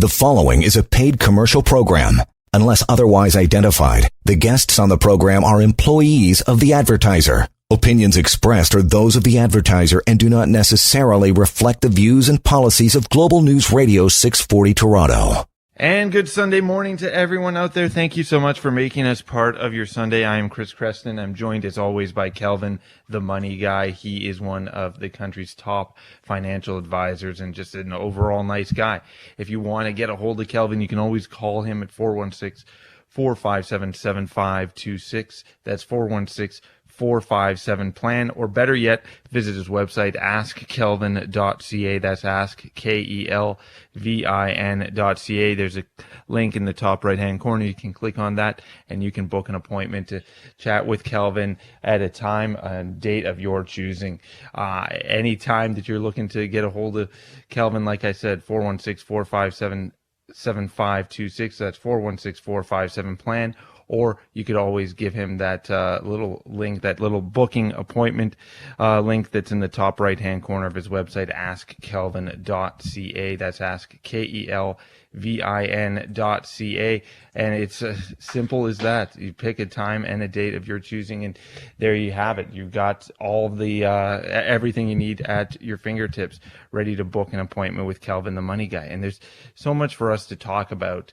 The following is a paid commercial program. Unless otherwise identified, the guests on the program are employees of the advertiser. Opinions expressed are those of the advertiser and do not necessarily reflect the views and policies of Global News Radio 640 Toronto. And good Sunday morning to everyone out there. Thank you so much for making us part of your Sunday. I am Chris Creston. I'm joined as always by Kelvin, the money guy. He is one of the country's top financial advisors and just an overall nice guy. If you want to get a hold of Kelvin, you can always call him at 416-457-7526. That's 416-457-PLAN, or better yet, visit his website, askkelvin.ca. That's askkelvin.ca. There's a link in the top right-hand corner. You can click on that, and you can book an appointment to chat with Kelvin at a time and date of your choosing. Any time that you're looking to get a hold of Kelvin, like I said, 416-457-7526. That's 416-457-PLAN. Or you could always give him that little link, that little booking appointment link that's in the top right-hand corner of his website, askkelvin.ca. That's askkelvin.ca. And it's as simple as that. You pick a time and a date of your choosing, and there you have it. You've got all the everything you need at your fingertips, ready to book an appointment with Kelvin, the money guy. And there's so much for us to talk about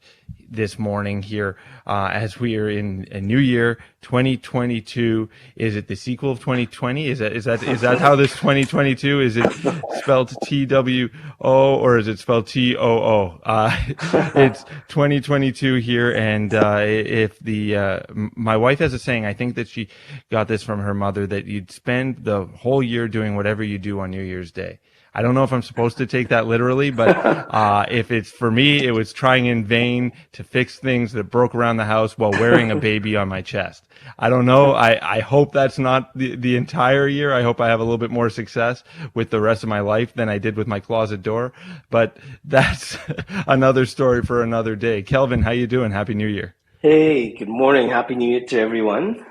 this morning here as we are in a new year, 2022. Is it the sequel of 2020? Is that how this 2022? Is it spelled TWO or is it spelled TOO? It's 2022 here, and if the my wife has a saying, I think that she got this from her mother, that you'd spend the whole year doing whatever you do on New Year's Day. I don't know if I'm supposed to take that literally, but if it's for me, it was trying in vain to fix things that broke around the house while wearing a baby on my chest. I don't know. I hope that's not the entire year. I hope I have a little bit more success with the rest of my life than I did with my closet door. But that's another story for another day. Kelvin, how you doing? Happy New Year. Hey, good morning. Happy New Year to everyone.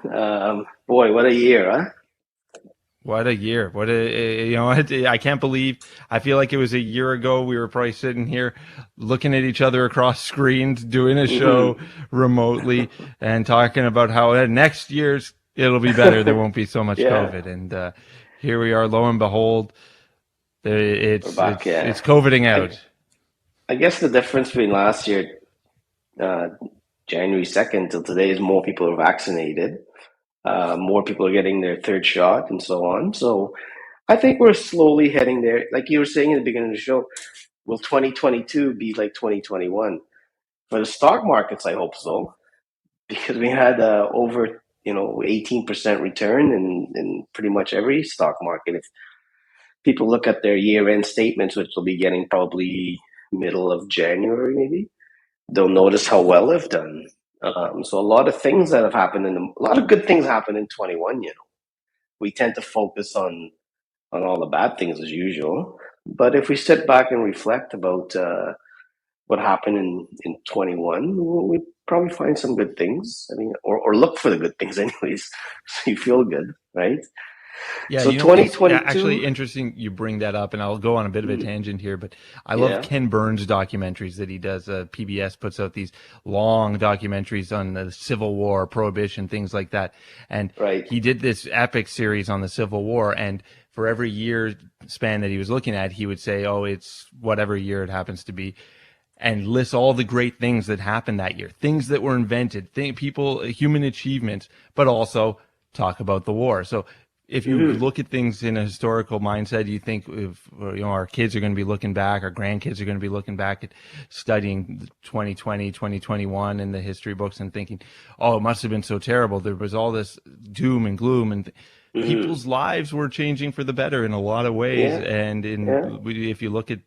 Boy, what a year, huh? What a year. I can't believe, I feel like it was a year ago. We were probably sitting here looking at each other across screens, doing a show remotely and talking about how next year's it'll be better. There won't be so much COVID. And here we are, lo and behold, it's COVIDing out. I guess the difference between last year, January 2nd till today, is more people are vaccinated. More people are getting their third shot and so on. So I think we're slowly heading there. Like you were saying at the beginning of the show, will 2022 be like 2021? For the stock markets, I hope so, because we had over 18% return in pretty much every stock market. If people look at their year-end statements, which they'll be getting probably middle of January maybe, they'll notice how well they've done. So a lot of things that have happened, a lot of good things happened in 21. We tend to focus on all the bad things as usual. But if we sit back and reflect about what happened in 21, we probably find some good things. I mean, or look for the good things, anyways. So you feel good, right? Yeah, so 2022. It's actually interesting you bring that up, and I'll go on a bit of a tangent here, but I love Ken Burns documentaries that he does. PBS puts out these long documentaries on the Civil War, Prohibition, things like that. And he did this epic series on the Civil War, and for every year span that he was looking at, he would say, it's whatever year it happens to be, and list all the great things that happened that year, things that were invented, people, human achievements, but also talk about the war. So if you look at things in a historical mindset, you think if our kids are going to be looking back, our grandkids are going to be looking back at studying 2020, 2021 in the history books and thinking, it must have been so terrible. There was all this doom and gloom, and people's lives were changing for the better in a lot of ways. And if you look at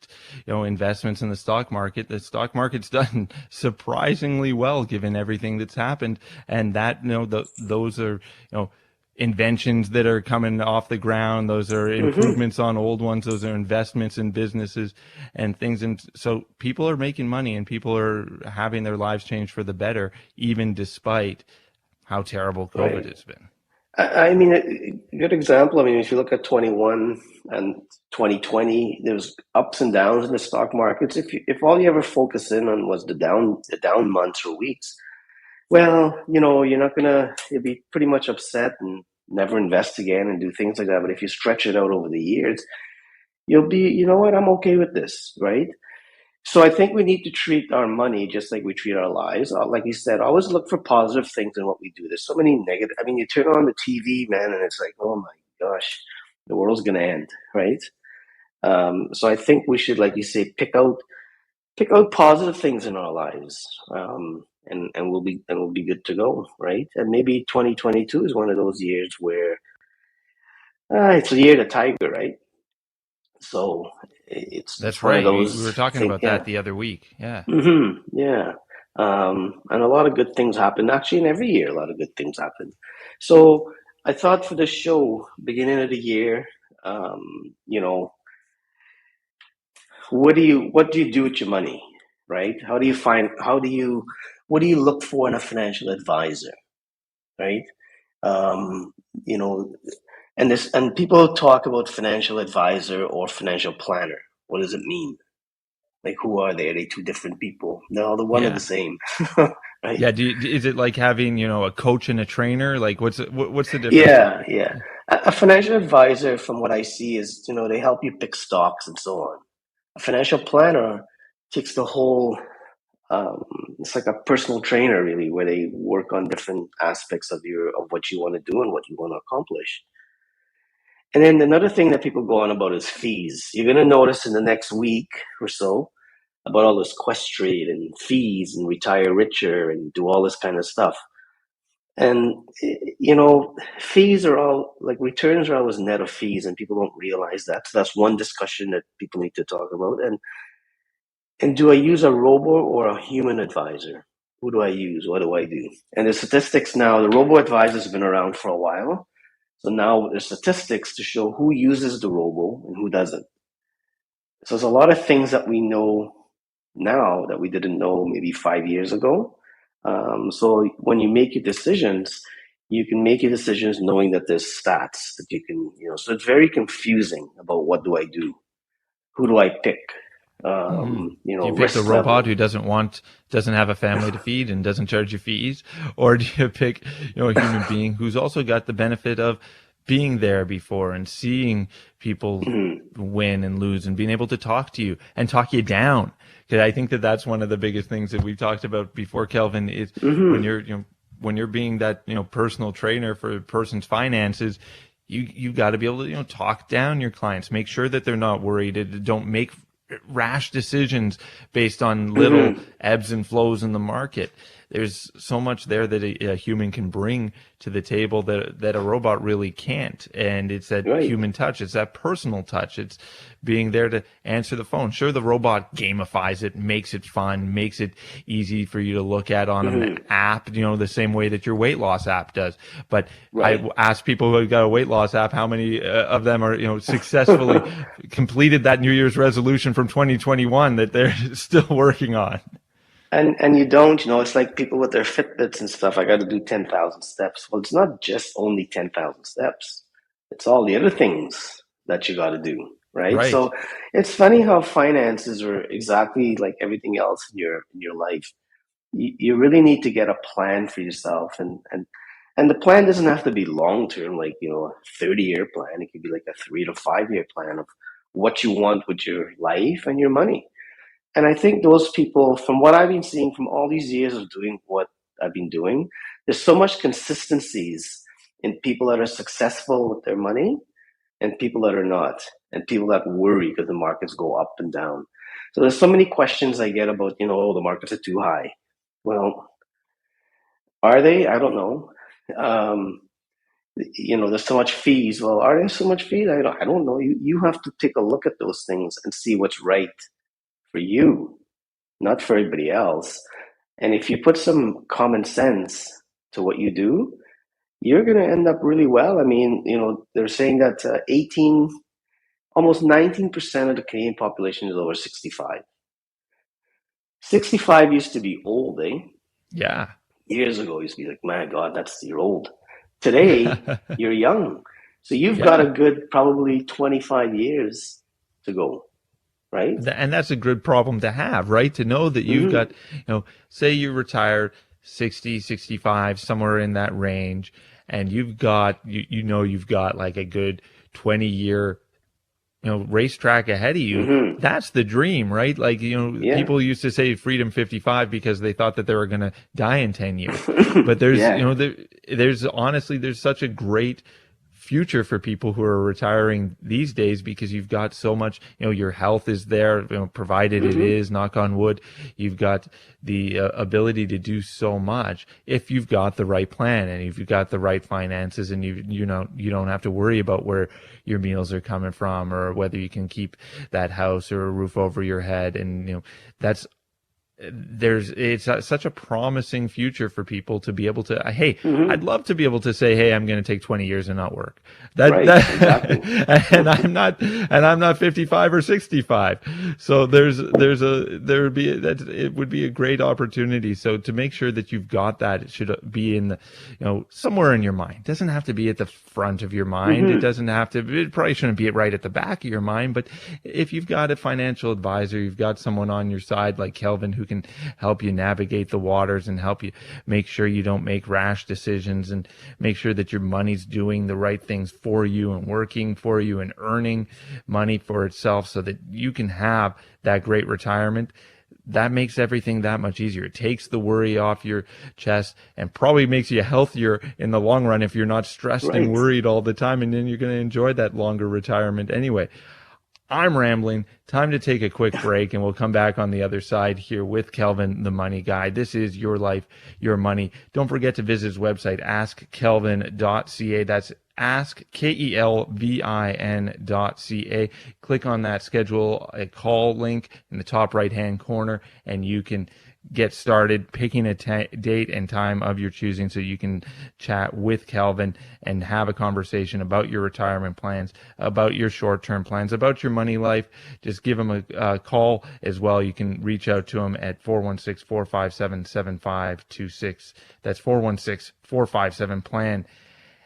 investments in the stock market's done surprisingly well given everything that's happened. And that those are inventions that are coming off the ground. Those are improvements on old ones. Those are investments in businesses and things. And so people are making money and people are having their lives change for the better, even despite how terrible COVID has been. I mean, a good example. I mean, if you look at 21 and 2020, there was ups and downs in the stock markets. If all you ever focus in on was the down months or weeks, well, you'll be pretty much upset and never invest again and do things like that. But if you stretch it out over the years, you'll be, you know what, I'm okay with this, right? So I think we need to treat our money just like we treat our lives. Like you said, always look for positive things in what we do. There's so many negative. I mean, you turn on the TV, man, and it's like, oh my gosh, the world's gonna end, right? So I think we should, like you say, pick out positive things in our lives, and we'll be good to go, right? And maybe 2022 is one of those years where it's a year of the tiger, right? So it's That's one of right. We were those talking things, about yeah. that the other week. Yeah. Yeah. And a lot of good things happen. Actually, in every year, a lot of good things happen. So I thought for the show, beginning of the year, um, you know, what do you do with your money, right? What do you look for in a financial advisor, right? Um, you know, and people talk about financial advisor or financial planner. What does it mean? Like, who are they? Are they two different people? No, they're one and the Yeah. same, right? Yeah. Is it like having, a coach and a trainer? Like what's the difference there? Yeah, yeah. A financial advisor, from what I see, is they help you pick stocks and so on. A financial planner takes the whole. Um, it's like a personal trainer, really, where they work on different aspects of what you want to do and what you want to accomplish. And then another thing that people go on about is fees. You're going to notice in the next week or so about all this quest trade and fees and retire richer and do all this kind of stuff. And fees are all like returns are always net of fees, and people don't realize that. So that's one discussion that people need to talk about. And do I use a robo or a human advisor? Who do I use? What do I do? And the statistics now, the robo advisors have been around for a while. So now there's statistics to show who uses the robo and who doesn't. So there's a lot of things that we know now that we didn't know maybe 5 years ago. So when you make your decisions, you can make your decisions knowing that there's stats that you can, so it's very confusing about what do I do? Who do I pick? Hmm. Do you pick the Risk robot level. who doesn't have a family to feed and doesn't charge you fees, or do you pick a human being who's also got the benefit of being there before and seeing people win and lose and being able to talk to you and talk you down? Because I think that that's one of the biggest things that we've talked about before, Kelvin, is when Hmm. you're being that personal trainer for a person's finances. You got to be able to talk down your clients, make sure that they're not worried, don't make rash decisions based on little Hmm. ebbs and flows in the market. There's so much there that a human can bring to the table that a robot really can't. And it's that Right. human touch. It's that personal touch. It's being there to answer the phone. Sure, the robot gamifies it, makes it fun, makes it easy for you to look at on an Hmm. app, the same way that your weight loss app does. But I Right. ask people who have got a weight loss app, how many of them are, successfully completed that New Year's resolution from 2021 that they're still working on. And you don't, it's like people with their Fitbits and stuff. I got to do 10,000 steps. Well, it's not just only 10,000 steps. It's all the other things that you got to do, right? Right. So it's funny how finances are exactly like everything else in your life. You really need to get a plan for yourself, and the plan doesn't have to be long term, like a 30-year plan. It could be like a 3 to 5 year plan of what you want with your life and your money. And I think those people, from what I've been seeing from all these years of doing what I've been doing, there's so much consistencies in people that are successful with their money and people that are not, and people that worry because the markets go up and down. So there's so many questions I get about, oh, the markets are too high. Well, are they? I don't know. Um, there's so much fees. Well, are there so much fees? I don't know. You have to take a look at those things and see what's right for you, not for everybody else. And if you put some common sense to what you do, you're going to end up really well. I mean, they're saying that 18, almost 19% of the Canadian population is over 65. 65 used to be old, eh? Yeah. Years ago, it used to be like, my God, you're old. Today, you're young. So you've got a good probably 25 years to go, right? And that's a good problem to have, right? To know that you've got, say you retire 60, 65, somewhere in that range, and you've got, you've got like a good 20-year, racetrack ahead of you. That's the dream, right? Like, people used to say freedom 55 because they thought that they were going to die in 10 years. But there's, there's such a great future for people who are retiring these days because you've got so much, your health is there, provided it is, knock on wood, you've got the ability to do so much if you've got the right plan and if you've got the right finances, and you don't have to worry about where your meals are coming from or whether you can keep that house or a roof over your head. And it's such a promising future for people to be able to, hey, I'd love to be able to say, hey, I'm going to take 20 years and not work. Exactly. and I'm not 55 or 65. So it would be a great opportunity. So to make sure that you've got that, it should be in the, somewhere in your mind. It doesn't have to be at the front of your mind. It probably shouldn't be right at the back of your mind. But if you've got a financial advisor, you've got someone on your side like Kelvin who can help you navigate the waters and help you make sure you don't make rash decisions and make sure that your money's doing the right things for you and working for you and earning money for itself so that you can have that great retirement. That makes everything that much easier. It takes the worry off your chest and probably makes you healthier in the long run if you're not stressed and worried all the time, and then you're going to enjoy that longer retirement anyway. I'm rambling. Time to take a quick break, and we'll come back on the other side here with Kelvin, the Money Guy. This is Your Life, Your Money. Don't forget to visit his website, askkelvin.ca. That's askkelvin.ca. Click on that schedule a call link in the top right-hand corner, and you can get started picking a date and time of your choosing so you can chat with Kelvin and have a conversation about your retirement plans, about your short-term plans, about your money life. Just give him a call as well. You can reach out to him at 416-457-7526. That's 416-457-PLAN.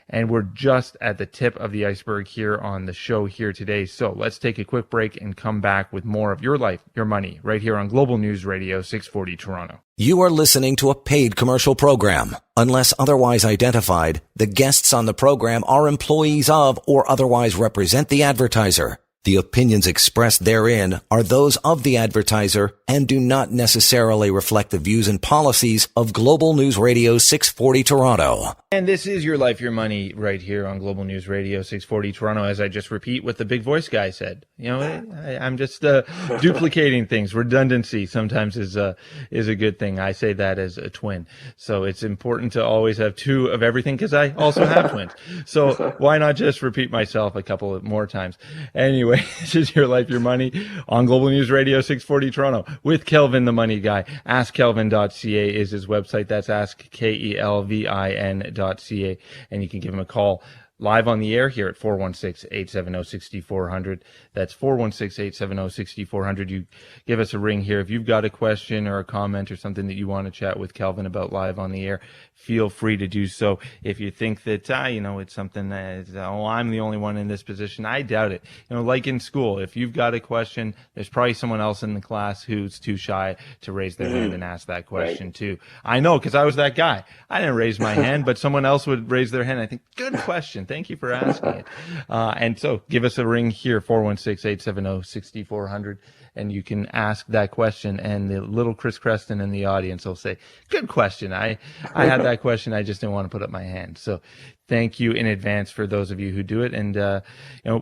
And we're just at the tip of the iceberg here on the show here today. So let's take a quick break and come back with more of Your Life, Your Money, right here on Global News Radio 640 Toronto. You are listening to a paid commercial program. Unless otherwise identified, the guests on the program are employees of or otherwise represent the advertiser. The opinions expressed therein are those of the advertiser and do not necessarily reflect the views and policies of Global News Radio 640 Toronto. And this is Your Life, Your Money right here on Global News Radio 640 Toronto, as I just repeat what the big voice guy said. I'm just duplicating things. Redundancy sometimes is a good thing. I say that as a twin. So it's important to always have two of everything because I also have twins. So why not just repeat myself a couple of more times? Anyway, this is Your Life, Your Money on Global News Radio 640 Toronto with Kelvin, the Money Guy. askkelvin.ca is his website. That's askkelvin.ca. And you can give him a call live on the air here at 416-870-6400. That's 416-870-6400. You give us a ring here. If you've got a question or a comment or something that you want to chat with Kelvin about live on the air, feel free to do so. If you think that, it's something that, I'm the only one in this position, I doubt it. Like in school, if you've got a question, there's probably someone else in the class who's too shy to raise their hand and ask that question too. I know, because I was that guy. I didn't raise my hand, but someone else would raise their hand. I think, good question. Thank you for asking it. And so give us a ring here, 416-870-6400, and you can ask that question. And the little Chris Creston in the audience will say, good question. I had that question. I just didn't want to put up my hand. So thank you in advance for those of you who do it. And,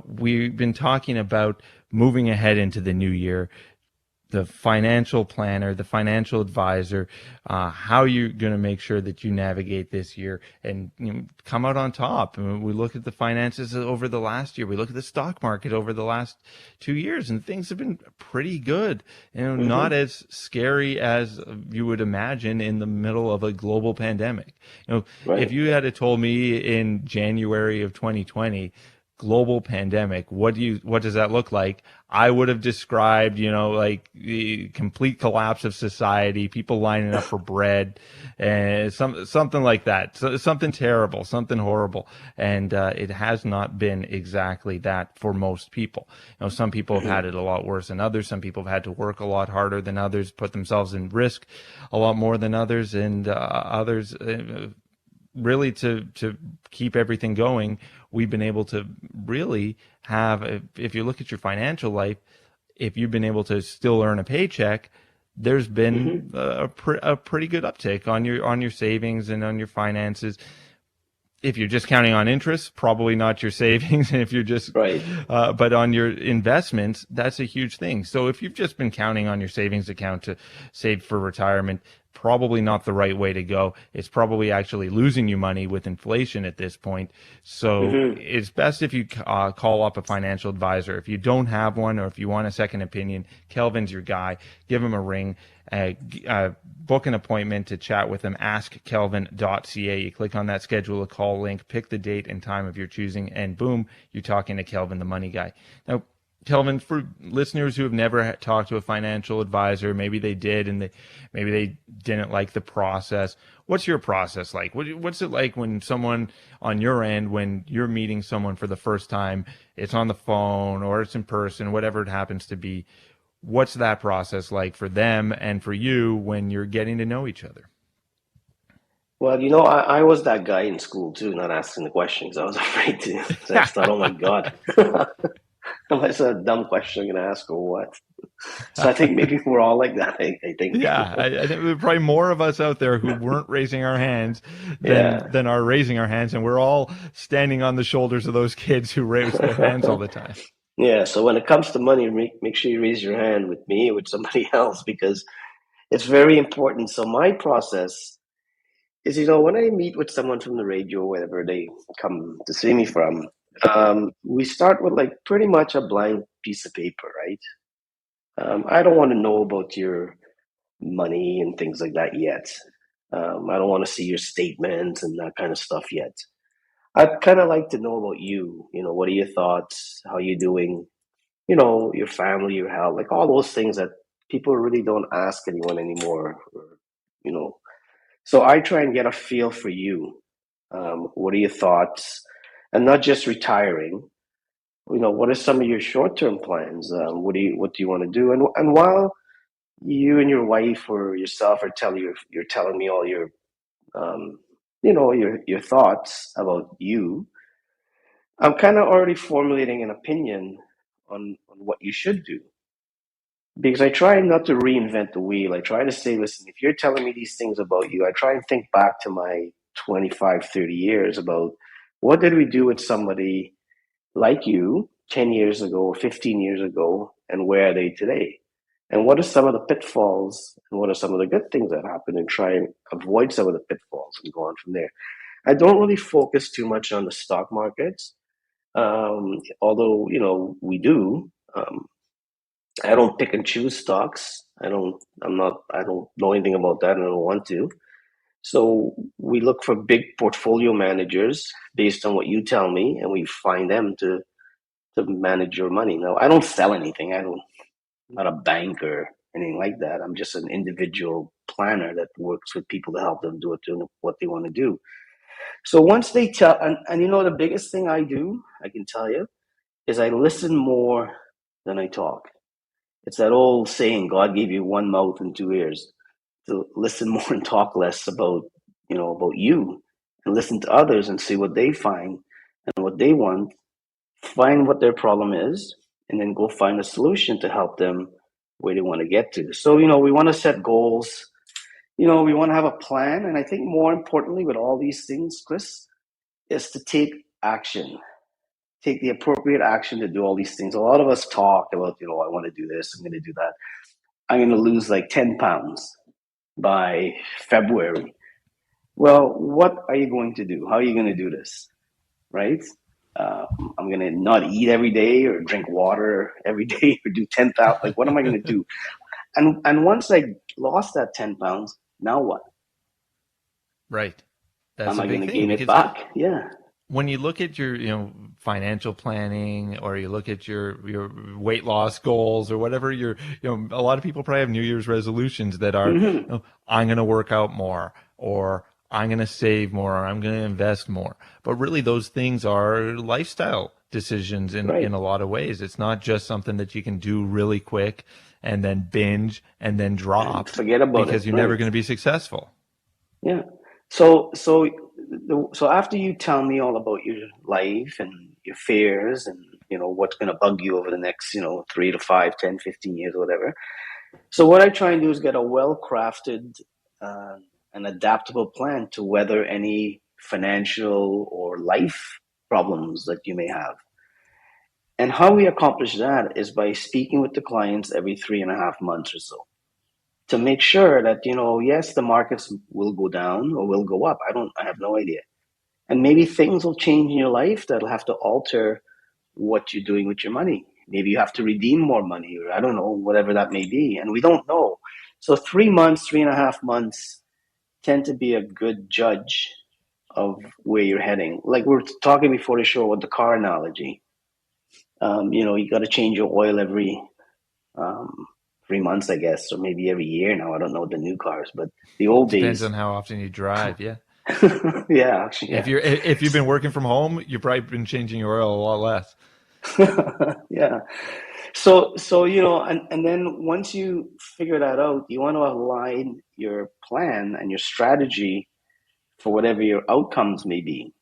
we've been talking about moving ahead into the new year, the financial planner, the financial advisor, how you're going to make sure that you navigate this year and come out on top. We look at the finances over the last year. We look at the stock market over the last 2 years, and things have been pretty good. Not as scary as you would imagine in the middle of a global pandemic. If you had told me in January of 2020 global pandemic, what does that look like? I would have described, like the complete collapse of society, people lining up for bread, and something like that. So, something terrible, something horrible. And it has not been exactly that for most people. Some people have had it a lot worse than others. Some people have had to work a lot harder than others, put themselves in risk a lot more than others, and others really to keep everything going, we've been able to really have, if you look at your financial life, if you've been able to still earn a paycheck, there's been a pretty good uptick on your savings and on your finances. If you're just counting on interest, probably not your savings. And if you're just Right. But on your investments, that's a huge thing. So if you've just been counting on your savings account to save for retirement, probably not the right way to go. It's probably actually losing you money with inflation at this point. So it's best if you call up a financial advisor. If you don't have one, or if you want a second opinion, Kelvin's your guy. Give him a ring. Book an appointment to chat with him. askkelvin.ca. You click on that schedule a call link, pick the date and time of your choosing, and boom, you're talking to Kelvin, the money guy. Now, Kelvin, for listeners who have never talked to a financial advisor, maybe they did and maybe they didn't like the process. What's your process like? What's it like when someone on your end, when you're meeting someone for the first time, it's on the phone or it's in person, whatever it happens to be? What's that process like for them and for you when you're getting to know each other? Well, I was that guy in school too, not asking the questions. I was afraid to. So I thought, oh my God, that's a dumb question I'm going to ask or what? So I think maybe we're all like that. I think. Yeah, I think there were probably more of us out there who weren't raising our hands Yeah. than are raising our hands, and we're all standing on the shoulders of those kids who raise their hands all the time. Yeah. So when it comes to money, make sure you raise your hand with me or with somebody else because it's very important. So my process is, when I meet with someone from the radio, wherever they come to see me from, we start with like pretty much a blank piece of paper, right? I don't want to know about your money and things like that yet. I don't want to see your statements and that kind of stuff yet. I'd kind of like to know about you. What are your thoughts? How you doing? Your family, your health, like all those things that people really don't ask anyone anymore. You know, so I try and get a feel for you. What are your thoughts? And not just retiring. What are some of your short-term plans? What do you want to do? And while you and your wife or yourself you're telling me all your your thoughts about you, I'm kind of already formulating an opinion on what you should do because I try not to reinvent the wheel. I try to say, listen, if you're telling me these things about you, I try and think back to my 25, 30 years about what did we do with somebody like you 10 years ago, 15 years ago, and where are they today? And what are some of the pitfalls and what are some of the good things that happen, and try and avoid some of the pitfalls and go on from there. I don't really focus too much on the stock markets, although, we do. I don't pick and choose stocks. I don't know anything about that and I don't want to. So we look for big portfolio managers based on what you tell me, and we find them to manage your money. Now, I don't sell anything. I'm not a bank or anything like that. I'm just an individual planner that works with people to help them do what they want to do. So once they tell, and the biggest thing I do, I can tell you, is I listen more than I talk. It's that old saying, God gave you one mouth and two ears. To listen more and talk less about you, and listen to others and see what they find and what they want, find what their problem is, and then go find a solution to help them where they want to get to. So, we want to set goals. We want to have a plan. And I think more importantly with all these things, Chris, is to take action. Take the appropriate action to do all these things. A lot of us talk about, I want to do this, I'm going to do that. I'm going to lose like 10 pounds by February. Well, what are you going to do? How are you going to do this? Right? I'm going to not eat every day or drink water every day or do 10,000. Like, what am I going to do? And once I lost that 10 pounds, now what? Right. That's Am a I going big to thing gain it because back? Yeah. when you look at your, financial planning, or you look at your weight loss goals or whatever, a lot of people probably have New Year's resolutions that are, Mm-hmm. I'm going to work out more, or I'm going to save more, or I'm going to invest more. But really, those things are lifestyle decisions in Right. a lot of ways. It's not just something that you can do really quick and then binge and then And drop, forget about it. because you're never Right. going to be successful. Yeah. So after you tell me all about your life and your fears and what's going to bug you over the next 3 to 5, 10, 15 years, whatever. So what I try and do is get a well-crafted uh, and adaptable plan to weather any financial or life problems that you may have. And how we accomplish that is by speaking with the clients every 3.5 months or so to make sure that, yes, the markets will go down or will go up. I have no idea. And maybe things will change in your life that'll have to alter what you're doing with your money. Maybe you have to redeem more money, or I don't know, whatever that may be. And we don't know. So 3 months, 3.5 months tend to be a good judge of where you're heading. Like we were talking before the show with the car analogy. You got to change your oil every um, 3 months, I guess, or maybe every year now. I don't know the new cars, but the old Depends days, on how often you drive. Yeah. yeah, actually, If yeah, you've been working from home, you've probably been changing your oil a lot less. yeah. So and then once you figure that out, you want to align your plan and your strategy for whatever your outcomes may be.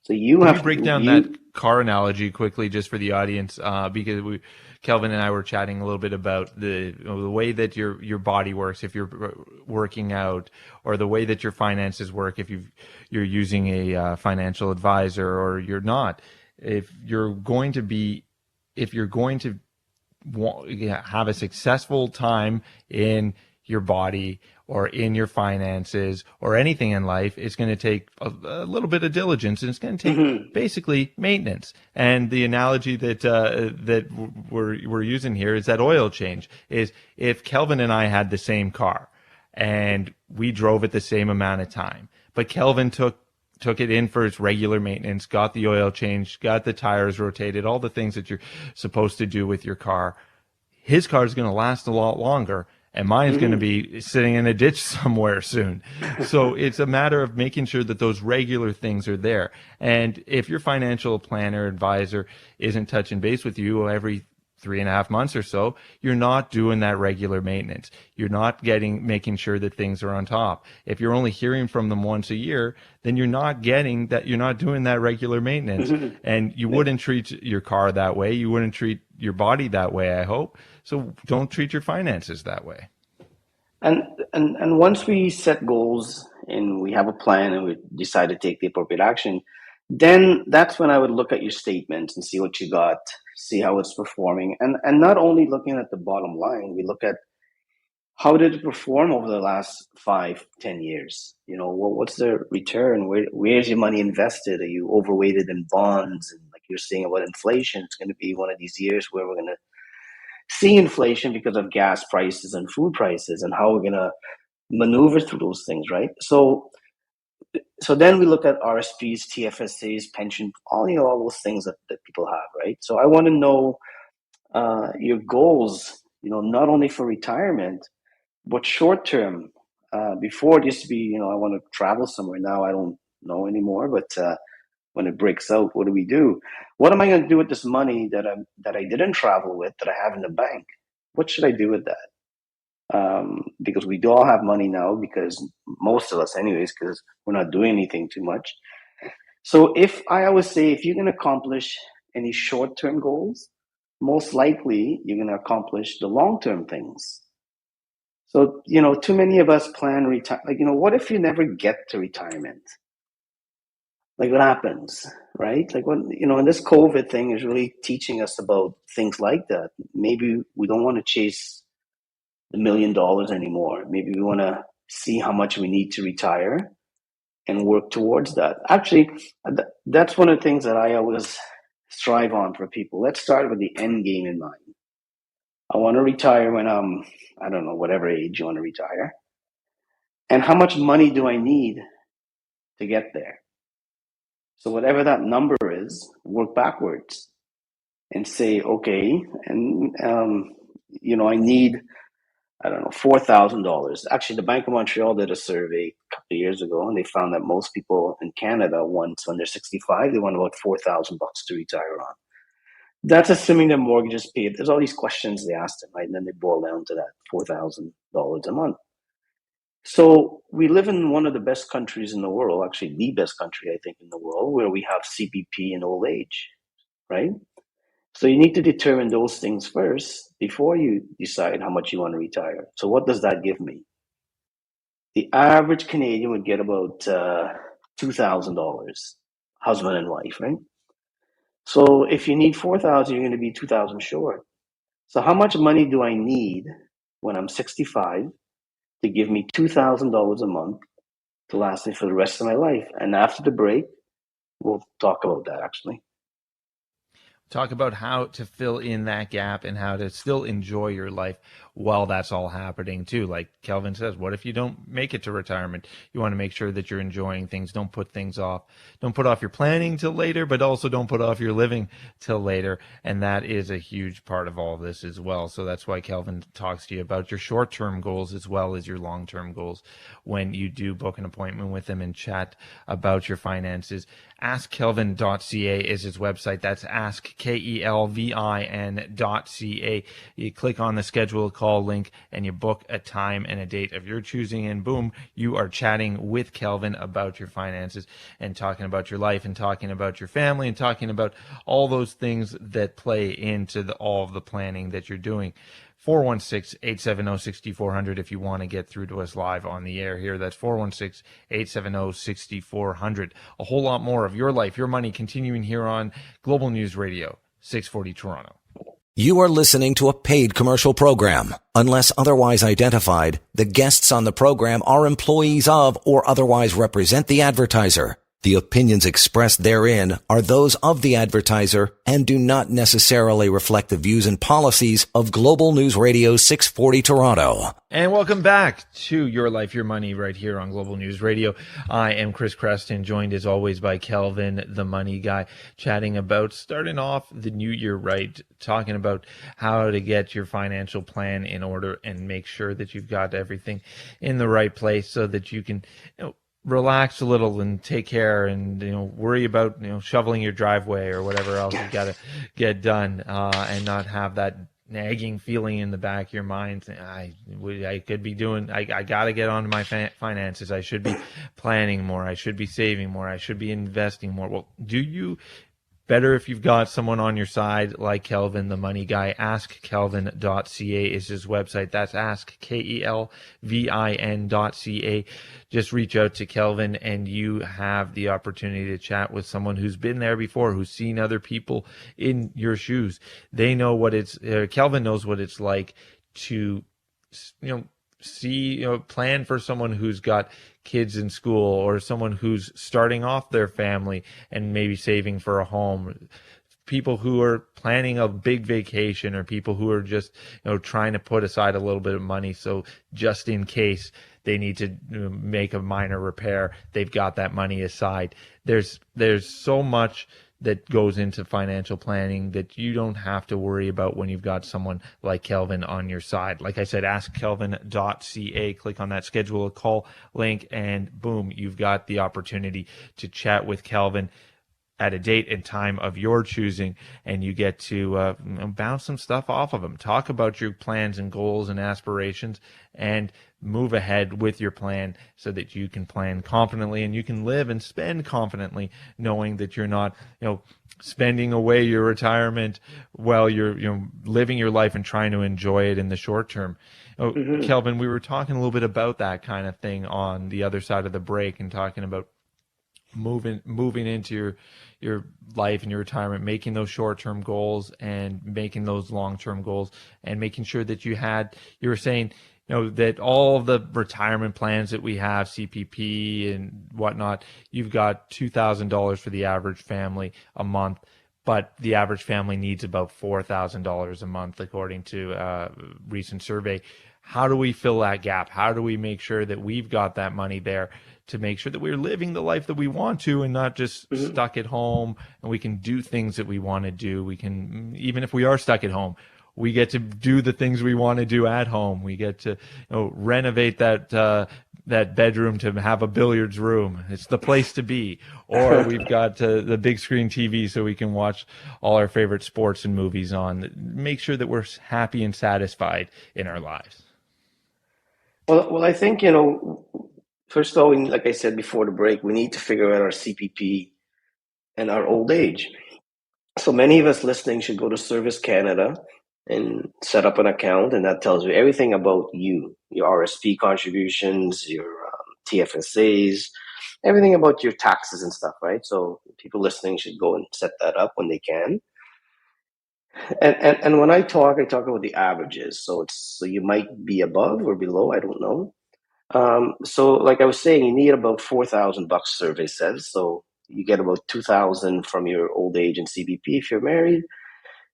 So you Can we have break to down that you car analogy quickly, just for the audience? Because Kelvin and I were chatting a little bit about the way that your body works if you're working out, or the way that your finances work if you're using a financial advisor or you're not. If you're going to be, if you're going to have a successful time in your body or in your finances or anything in life, it's going to take a little bit of diligence, and it's going to take mhm. basically maintenance. And the analogy that we're using here is that oil change. Is if Kelvin and I had the same car and we drove it the same amount of time, but Kelvin took it in for its regular maintenance, got the oil changed, got the tires rotated, all the things that you're supposed to do with your car. His car is going to last a lot longer, and mine's going to Mhm. be sitting in a ditch somewhere soon. So it's a matter of making sure that those regular things are there. And if your financial planner advisor isn't touching base with you every 3.5 months or so, you're not doing that regular maintenance. You're not making sure that things are on top. If you're only hearing from them once a year, then you're not getting that, you're not doing that regular maintenance. Mhm. And you Yeah. wouldn't treat your car that way. You wouldn't treat your body that way, I hope. So don't treat your finances that way. And and once we set goals and we have a plan and we decide to take the appropriate action, then that's when I would look at your statements and see what you got, see how it's performing, and not only looking at the bottom line, we look at how did it perform over the last 5, 10 years. What's the return? Where's your money invested? Are you overweighted in bonds? And like you're saying about inflation, it's going to be one of these years where we're going to see inflation because of gas prices and food prices, and how we're going to maneuver through those things, right? So then we look at RSPs, TFSAs, pension, all those things that people have, right? So I want to know your goals, not only for retirement, but short term. Before it used to be, I want to travel somewhere. Now I don't know anymore, but when it breaks out, what do we do? What am I going to do with this money that I didn't travel with, that I have in the bank? What should I do with that? Because we do all have money now, because most of us anyways, because we're not doing anything too much. So if I always say, if you can accomplish any short-term goals, most likely you're going to accomplish the long-term things. So too many of us plan retire, like, what if you never get to retirement? Like, what happens? Right? Like, when and this COVID thing is really teaching us about things like that. Maybe we don't want to chase the $1 million anymore. Maybe we want to see how much we need to retire and work towards that. Actually, that's one of the things that I always strive on for people. Let's start with the end game in mind. I want to retire when I'm, I don't know, whatever age you want to retire. And how much money do I need to get there? So whatever that number is, work backwards and say, okay, and I need, I don't know, $4,000. Actually, the Bank of Montreal did a survey a couple of years ago, and they found that most people in Canada, once when they're 65, they want about $4,000 to retire on. That's assuming their mortgage is paid. There's all these questions they ask them, right? And then they boil down to that $4,000 a month. So we live in one of the best countries in the world, actually the best country, I think, in the world, where we have CPP in old age, right? So you need to determine those things first before you decide how much you want to retire. So what does that give me? The average Canadian would get about $2,000, husband and wife, right? So if you need 4,000, you're going to be 2,000 short. So how much money do I need when I'm 65 to give me $2,000 a month to last me for the rest of my life? And after the break, we'll talk about that actually. Talk about how to fill in that gap and how to still enjoy your life while that's all happening too. Like Kelvin says, what if you don't make it to retirement? You want to make sure that you're enjoying things. Don't put things off. Don't put off your planning till later, but also don't put off your living till later. And that is a huge part of all of this as well. So that's why Kelvin talks to you about your short-term goals as well as your long-term goals when you do book an appointment with him and chat about your finances. askkelvin.ca is his website. That's askkelvin.ca. You click on the schedule a call link and you book a time and a date of your choosing, and boom, you are chatting with Kelvin about your finances and talking about your life and talking about your family and talking about all those things that play into all of the planning that you're doing. 416-870-6400 if you want to get through to us live on the air here. That's 416-870-6400. A whole lot more of your life, your money continuing here on Global News Radio, 640 Toronto. You are listening to a paid commercial program. Unless otherwise identified, the guests on the program are employees of or otherwise represent the advertiser. The opinions expressed therein are those of the advertiser and do not necessarily reflect the views and policies of Global News Radio 640 Toronto. And welcome back to Your Life, Your Money right here on Global News Radio. I am Chris Creston, joined as always by Kelvin, the money guy, chatting about starting off the new year right, talking about how to get your financial plan in order and make sure that you've got everything in the right place so that you can, relax a little and take care and worry about shoveling your driveway or whatever else you got to get done, and not have that nagging feeling in the back of your mind. I could be doing. I got to get onto my finances. I should be planning more. I should be saving more. I should be investing more. Well, do you? Better if you've got someone on your side like Kelvin, the money guy. askkelvin.ca is his website. That's askkelvin.ca. Just reach out to Kelvin and you have the opportunity to chat with someone who's been there before, who's seen other people in your shoes. They know what Kelvin knows what it's like to, plan for someone who's got kids in school or someone who's starting off their family and maybe saving for a home, people who are planning a big vacation, or people who are just trying to put aside a little bit of money so just in case they need to make a minor repair, they've got that money aside. There's so much that goes into financial planning that you don't have to worry about when you've got someone like Kelvin on your side. Like I said, askkelvin.ca, click on that schedule a call link, and boom, you've got the opportunity to chat with Kelvin at a date and time of your choosing, and you get to bounce some stuff off of him. Talk about your plans and goals and aspirations, and move ahead with your plan so that you can plan confidently and you can live and spend confidently, knowing that you're not, spending away your retirement while you're, living your life and trying to enjoy it in the short term. Kelvin, we were talking a little bit about that kind of thing on the other side of the break, and talking about moving into your life and your retirement, making those short-term goals and making those long-term goals, and making sure that you were saying, that all of the retirement plans that we have, CPP and whatnot, you've got $2,000 for the average family a month, but the average family needs about $4,000 a month, according to a recent survey. how do we fill that gap? How do we make sure that we've got that money there to make sure that we're living the life that we want to and not just Mm-hmm. stuck at home, and we can do things that we want to do. We can, even if we are stuck at home, we get to do the things we want to do at home. We get to renovate that bedroom to have a billiards room. It's the place to be. Or we've got the big screen TV so we can watch all our favorite sports and movies on. Make sure that we're happy and satisfied in our lives. Well, I think, first of all, like I said before the break, we need to figure out our CPP and our old age. So many of us listening should go to Service Canada and set up an account, and that tells you everything about you, your RSP contributions, your TFSAs, everything about your taxes and stuff, right? So people listening should go and set that up when they can. And when I talk about the averages. So you might be above or below, I don't know. So like I was saying, you need about $4,000, survey says. So you get about 2,000 from your old age and CBP if you're married.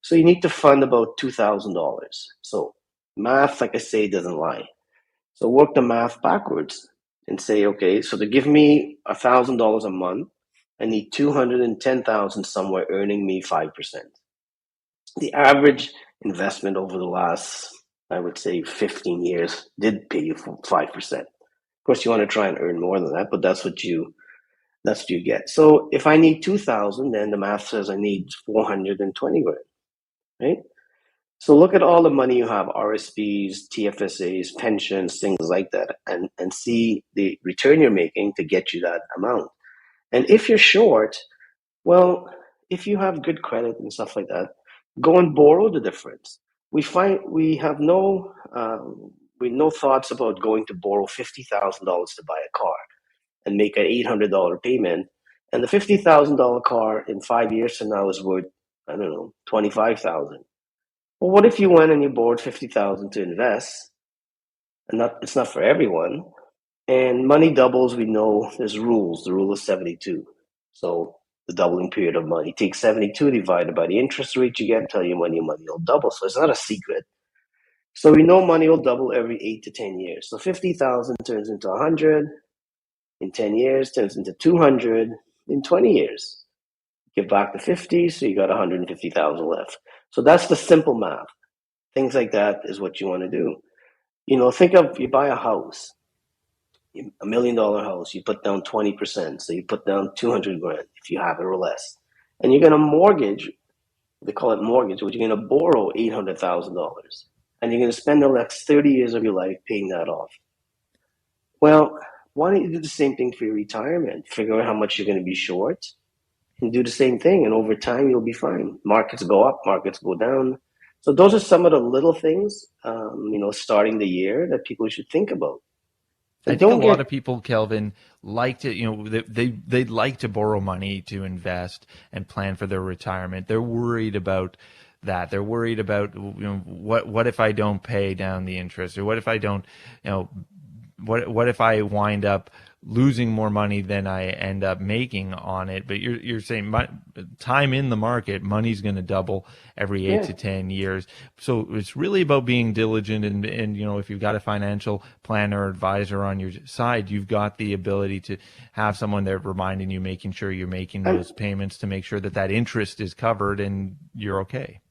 So you need to fund about $2,000. So math, like I say, doesn't lie. So work the math backwards and say, okay, so to give me $1,000 a month, I need 210,000 somewhere earning me 5%. The average investment over the last, I would say, 15 years did pay you 5%. Of course, you want to try and earn more than that, but that's what you get. So if I need 2,000, then the math says I need 420 grand, right? So look at all the money you have, RSPs, TFSAs, pensions, things like that, and see the return you're making to get you that amount. And if you're short, well, if you have good credit and stuff like that, go and borrow the difference. We find we have no thoughts about going to borrow $50,000 to buy a car and make an $800 payment, and the $50,000 car in 5 years from now is worth, I don't know, 25,000. Well, what if you went and you borrowed 50,000 to invest, and it's not for everyone. And money doubles, we know there's rules. The rule of 72. So the doubling period of money. Take 72 divided by the interest rate you get and tell you when your money will double. So it's not a secret. So we know money will double every 8 to 10 years. So 50,000 turns into 100 in 10 years, turns into 200 in 20 years. Give back the 50, so you got 150,000 left. So that's the simple math. Things like that is what you want to do. Think of, you buy a house, $1 million house, you put down 20%, so you put down 200 grand if you have it or less. And you're going to mortgage, they call it mortgage, but you're going to borrow $800,000. And you're going to spend the next 30 years of your life paying that off. Well, why don't you do the same thing for your retirement? Figure out how much you're going to be short and do the same thing. And over time, you'll be fine. Markets go up, markets go down. So those are some of the little things, starting the year that people should think about. I think a lot of people, Kelvin, like to, they'd like to borrow money to invest and plan for their retirement. They're worried about that. They're worried about, what if I don't pay down the interest, or what if I don't, what if I wind up losing more money than I end up making on it? But you're saying time in the market, money's going to double every 8 to 10 years. So it's really about being diligent, and if you've got a financial planner or advisor on your side, you've got the ability to have someone there reminding you, making sure you're making those payments to make sure that interest is covered and you're okay.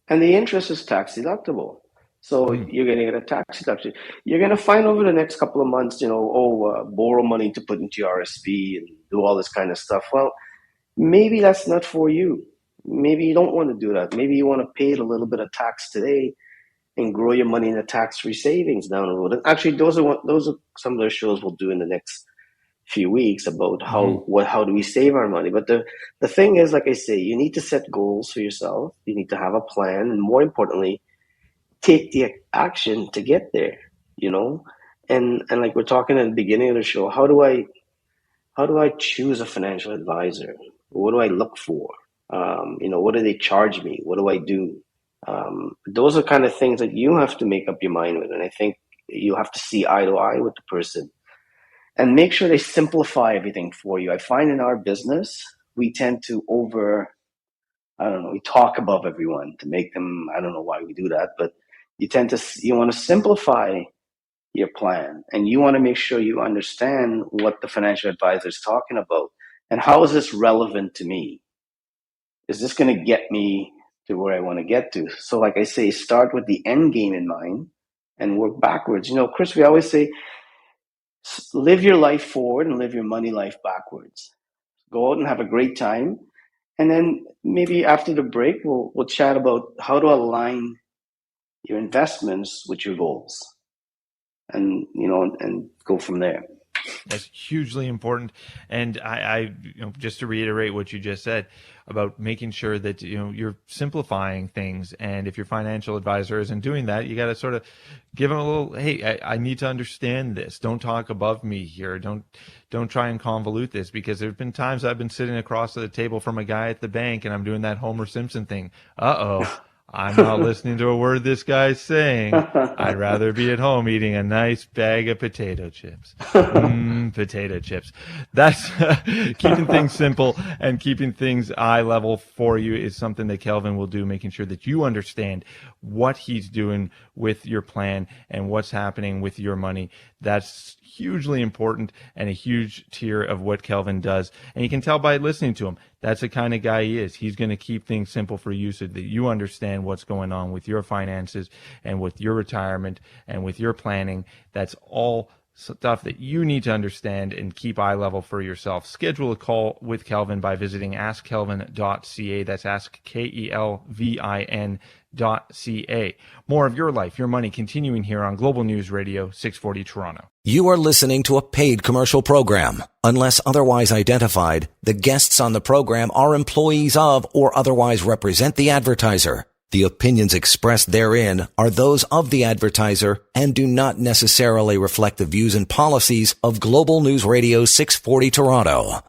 And the interest is tax deductible. So you're going to get a tax deduction. You're going to find over the next couple of months, borrow money to put into your RSP and do all this kind of stuff. Well, maybe that's not for you. Maybe you don't want to do that. Maybe you want to pay a little bit of tax today and grow your money in a tax-free savings down the road. And actually, those are some of the shows we'll do in the next few weeks about how do we save our money. But the thing is, like I say, you need to set goals for yourself. You need to have a plan, and more importantly, take the action to get there, and like we're talking at the beginning of the show, how do I choose a financial advisor? What do I look for? What do they charge me? What do I do? Those are kind of things that you have to make up your mind with, and I think you have to see eye to eye with the person and make sure they simplify everything for you. I find in our business we tend to we talk above everyone to make them, I don't know why we do that, but you want to simplify your plan, and you want to make sure you understand what the financial advisor is talking about and how is this relevant to me. Is this going to get me to where I want to get to? So like I say, start with the end game in mind and work backwards. Chris, we always say live your life forward and live your money life backwards. Go out and have a great time, and then maybe after the break we'll chat about how to align your investments with your goals, and go from there. That's hugely important. And I just to reiterate what you just said about making sure that you're simplifying things. And if your financial advisor isn't doing that, you got to sort of give them a little, hey, I need to understand this. Don't talk above me here. Don't try and convolute this, because there've been times I've been sitting across the table from a guy at the bank and I'm doing that Homer Simpson thing. I'm not listening to a word this guy's saying. I'd rather be at home eating a nice bag of potato chips. Potato chips. That's keeping things simple and keeping things eye level for you is something that Kelvin will do, making sure that you understand what he's doing with your plan and what's happening with your money. That's hugely important and a huge tier of what Kelvin does. And you can tell by listening to him, that's the kind of guy he is. He's going to keep things simple for you so that you understand what's going on with your finances and with your retirement and with your planning. That's all stuff that you need to understand and keep eye level for yourself. Schedule a call with Kelvin by visiting askkelvin.ca. That's askkelvin.ca. More of your life, your money, continuing here on Global News Radio 640 Toronto. You are listening to a paid commercial program. Unless otherwise identified, the guests on the program are employees of or otherwise represent the advertiser. The opinions expressed therein are those of the advertiser and do not necessarily reflect the views and policies of Global News Radio 640 Toronto.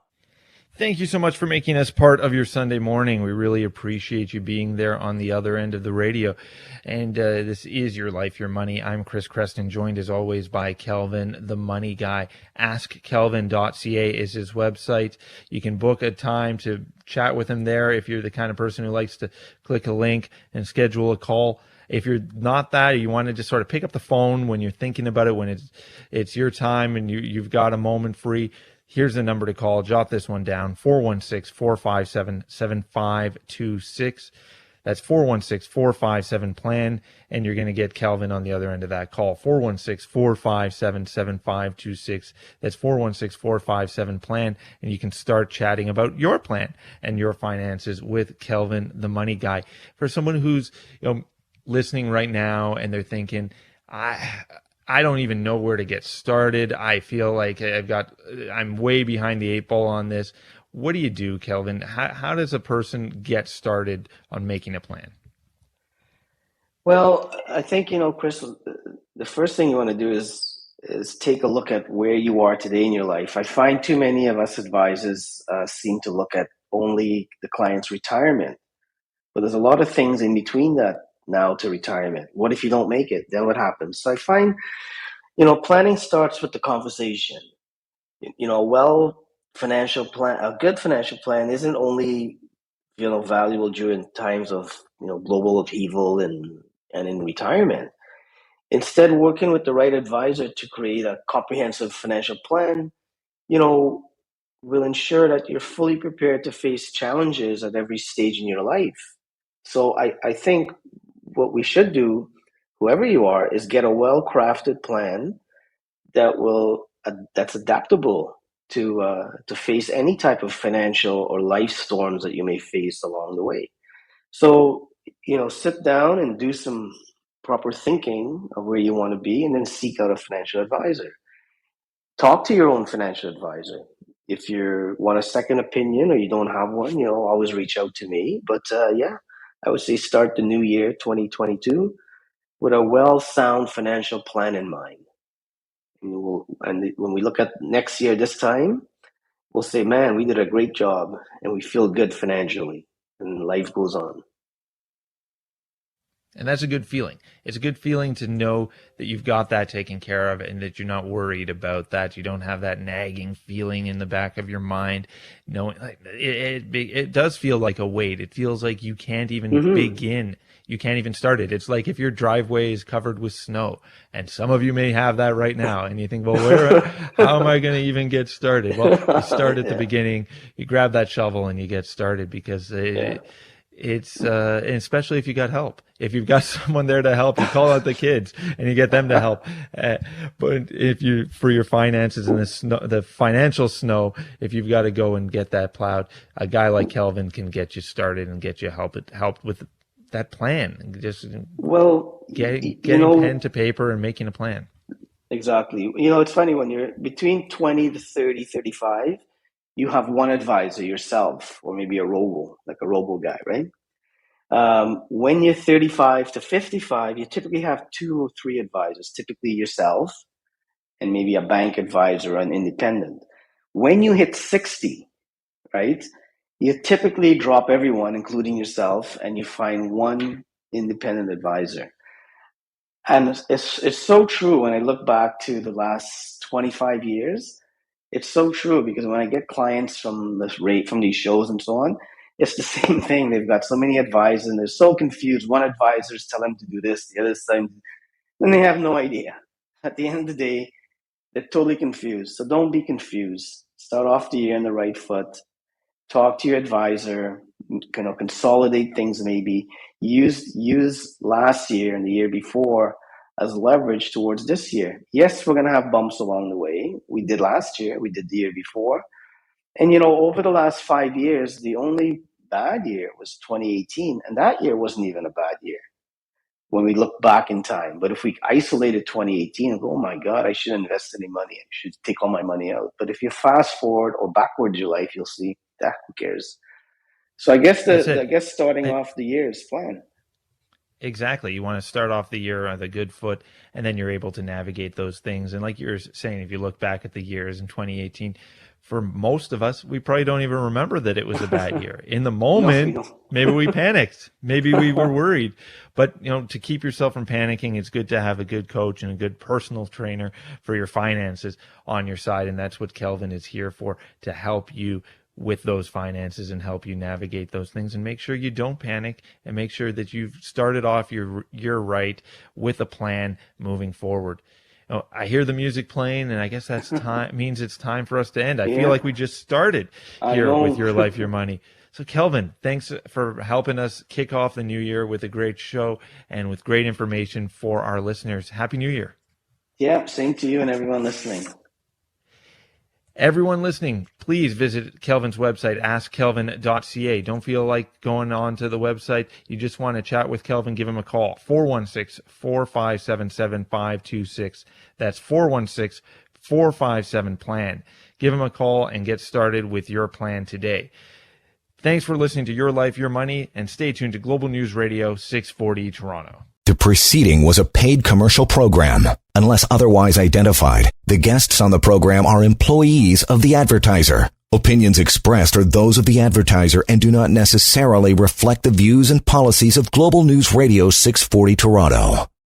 Thank you so much for making us part of your Sunday morning. We really appreciate you being there on the other end of the radio. And this is Your Life, Your Money. I'm Chris Creston, joined as always by Kelvin, the money guy. askkelvin.ca is his website. You can book a time to chat with him there if you're the kind of person who likes to click a link and schedule a call. If you're not that, or you want to just sort of pick up the phone when you're thinking about it, when it's your time and you've got a moment free, here's the number to call. Jot this one down, 416-457-7526. That's 416-457-PLAN, and you're going to get Kelvin on the other end of that call, 416-457-7526. That's 416-457-PLAN, and you can start chatting about your plan and your finances with Kelvin, the money guy. For someone who's listening right now and they're thinking, I don't even know where to get started. I feel like I'm way behind the eight ball on this. What do you do, Kelvin? How does a person get started on making a plan? Well, I think, Chris, the first thing you want to do is take a look at where you are today in your life. I find too many of us advisors seem to look at only the client's retirement, but there's a lot of things in between that now to retirement. What if you don't make it? Then what happens? So I find, planning starts with the conversation. A good financial plan isn't only, valuable during times of, global upheaval and in retirement. Instead, working with the right advisor to create a comprehensive financial plan, will ensure that you're fully prepared to face challenges at every stage in your life. So I think what we should do, whoever you are, is get a well-crafted plan that's adaptable to face any type of financial or life storms that you may face along the way. So, sit down and do some proper thinking of where you want to be, and then seek out a financial advisor. Talk to your own financial advisor. If you want a second opinion or you don't have one, always reach out to me. But I would say start the new year, 2022, with a well-sound financial plan in mind. And when we look at next year this time, we'll say, man, we did a great job and we feel good financially, and life goes on. And that's a good feeling. It's a good feeling to know that you've got that taken care of and that you're not worried about that. You don't have that nagging feeling in the back of your mind. Knowing it does feel like a weight. It feels like you can't even begin. You can't even start it. It's like if your driveway is covered with snow, and some of you may have that right now, and you think, well, how am I going to even get started? Well, you start at the beginning, you grab that shovel and you get started, because it's especially if you got help. If you've got someone there to help, you call out the kids and you get them to help. But if you, for your finances and the financial snow, if you've got to go and get that plowed, a guy like Kelvin can get you started and get you help with that plan. Just getting pen to paper and making a plan. Exactly. It's funny, when you're between 20 to 30, 35, you have one advisor, yourself, or maybe a robo guy, right? When you're 35 to 55, you typically have 2 or 3 advisors, typically yourself and maybe a bank advisor or an independent. When you hit 60, right, you typically drop everyone, including yourself, and you find one independent advisor. And it's so true when I look back to the last 25 years. It's so true, because when I get clients from these shows and so on, it's the same thing. They've got so many advisors and they're so confused. One advisor is telling them to do this, the other is telling them, and they have no idea. At the end of the day, they're totally confused. So don't be confused. Start off the year on the right foot. Talk to your advisor. Consolidate things maybe. Use last year and the year before as leverage towards this year. Yes, we're going to have bumps along the way. We did last year. We did the year before. And, over the last 5 years, the only bad year was 2018. And that year wasn't even a bad year when we look back in time. But if we isolated 2018 and go, oh my God, I shouldn't invest any money. I should take all my money out. But if you fast forward or backwards your life, you'll see, who cares? So I guess starting off the year is fine. Exactly. You want to start off the year on a good foot, and then you're able to navigate those things. And like you're saying, if you look back at the years in 2018, for most of us, we probably don't even remember that it was a bad year. In the moment, maybe we panicked. Maybe we were worried. But, to keep yourself from panicking, it's good to have a good coach and a good personal trainer for your finances on your side. And that's what Kelvin is here for, to help you with those finances and help you navigate those things, and make sure you don't panic, and make sure that you've started off your year right with a plan moving forward. I hear the music playing, and I guess that's means it's time for us to end. I feel like we just started here with Your Life, Your Money. So Kelvin, thanks for helping us kick off the new year with a great show and with great information for our listeners. Happy New Year. Yeah, same to you and everyone listening. Everyone listening, please visit Kelvin's website, askkelvin.ca. Don't feel like going on to the website. You just want to chat with Kelvin, give him a call, 416-457-7526. That's 416-457-PLAN. Give him a call and get started with your plan today. Thanks for listening to Your Life, Your Money, and stay tuned to Global News Radio 640 Toronto. The preceding was a paid commercial program. Unless otherwise identified, the guests on the program are employees of the advertiser. Opinions expressed are those of the advertiser and do not necessarily reflect the views and policies of Global News Radio 640 Toronto.